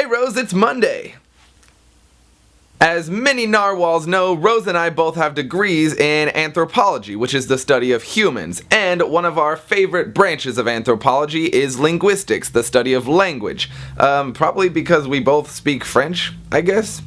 Hey Rose, it's Monday! As many narwhals know, Rose and I both have degrees in anthropology, which is the study of humans, and one of our favorite branches of anthropology is linguistics, the study of language. Probably because we both speak French, I guess?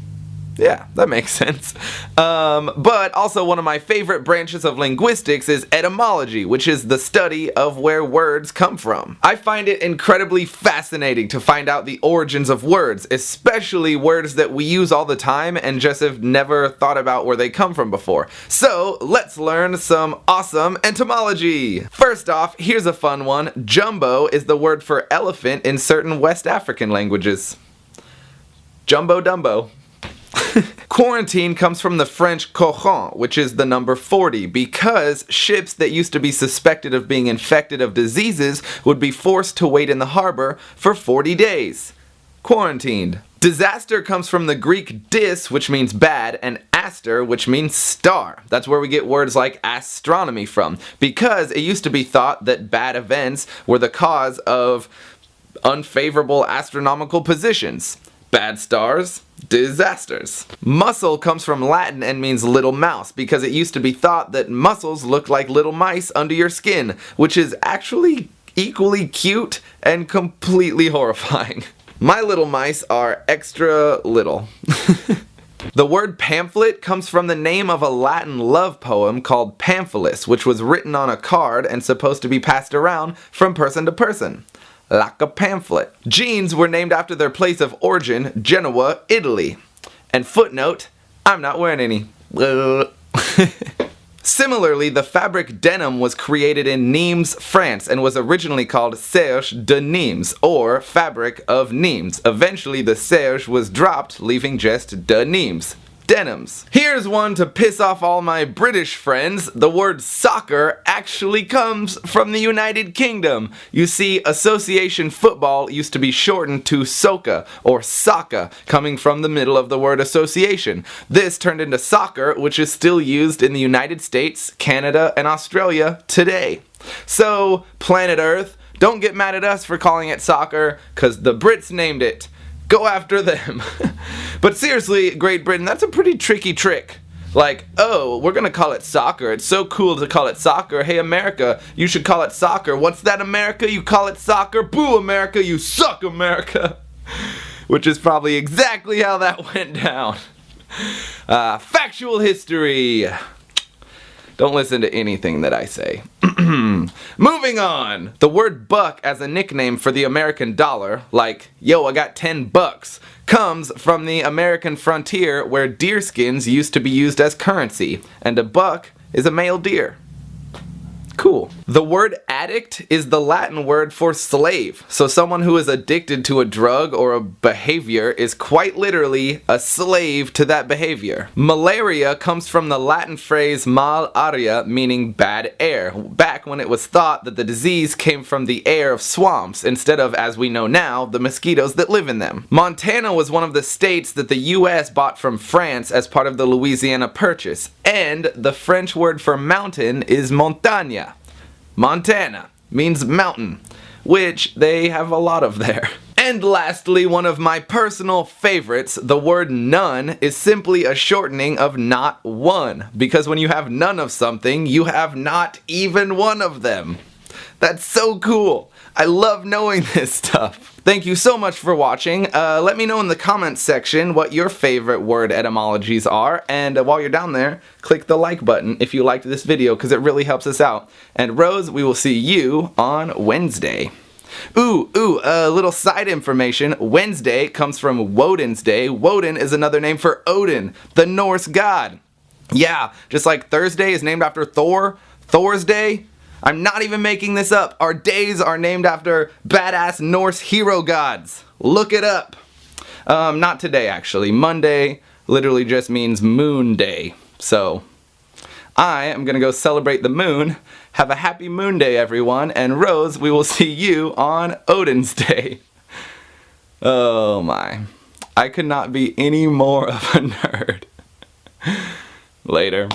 Yeah, that makes sense. But also one of my favorite branches of linguistics is etymology, which is the study of where words come from. I find it incredibly fascinating to find out the origins of words, especially words that we use all the time and just have never thought about where they come from before. So let's learn some awesome etymology! First off, here's a fun one. Jumbo is the word for elephant in certain West African languages. Jumbo Dumbo. Quarantine comes from the French coron, which is the number 40, because ships that used to be suspected of being infected of diseases would be forced to wait in the harbor for 40 days. Quarantined. Disaster comes from the Greek dis, which means bad, and aster, which means star. That's where we get words like astronomy from, because it used to be thought that bad events were the cause of unfavorable astronomical positions. Bad stars, disasters. Muscle comes from Latin and means little mouse because it used to be thought that muscles looked like little mice under your skin, which is actually equally cute and completely horrifying. My little mice are extra little. The word pamphlet comes from the name of a Latin love poem called Pamphlet, which was written on a card and supposed to be passed around from person to person. Like a pamphlet. Jeans were named after their place of origin, Genoa, Italy. And footnote, I'm not wearing any. Similarly, the fabric denim was created in Nimes, France, and was originally called serge de Nimes, or fabric of Nimes. Eventually, the serge was dropped, leaving just de Nimes. Denims. Here's one to piss off all my British friends. The word soccer actually comes from the United Kingdom. You see, association football used to be shortened to soca, or soccer, coming from the middle of the word association. This turned into soccer, which is still used in the United States, Canada, and Australia today. So, planet Earth, don't get mad at us for calling it soccer, cause the Brits named it. Go after them. But seriously, Great Britain, that's a pretty tricky trick. Like, oh, we're gonna call it soccer. It's so cool to call it soccer. Hey, America, you should call it soccer. What's that, America? You call it soccer? Boo, America, you suck, America. Which is probably exactly how that went down. Factual history. Don't listen to anything that I say. Moving on! The word buck as a nickname for the American dollar, like, yo, I got 10 bucks, comes from the American frontier where deerskins used to be used as currency, and a buck is a male deer. Cool. The word addict is the Latin word for slave. So someone who is addicted to a drug or a behavior is quite literally a slave to that behavior. Malaria comes from the Latin phrase mal aria, meaning bad air, back when it was thought that the disease came from the air of swamps instead of, as we know now, the mosquitoes that live in them. Montana was one of the states that the US bought from France as part of the Louisiana Purchase, and the French word for mountain is montagne. Montana means mountain, which they have a lot of there. And lastly, one of my personal favorites, the word none is simply a shortening of not one, because when you have none of something, you have not even one of them. That's so cool. I love knowing this stuff. Thank you so much for watching. Let me know in the comments section what your favorite word etymologies are, and while you're down there, click the like button if you liked this video because it really helps us out. And Rose, we will see you on Wednesday. A little side information. Wednesday comes from Woden's Day. Woden is another name for Odin, the Norse god. Yeah, just like Thursday is named after Thor, Thor's Day. I'm not even making this up. Our days are named after badass Norse hero gods. Look it up. Not today, actually. Monday literally just means moon day. So, I am gonna go celebrate the moon. Have a happy moon day, everyone. And Rose, we will see you on Odin's Day. Oh my. I could not be any more of a nerd. Later.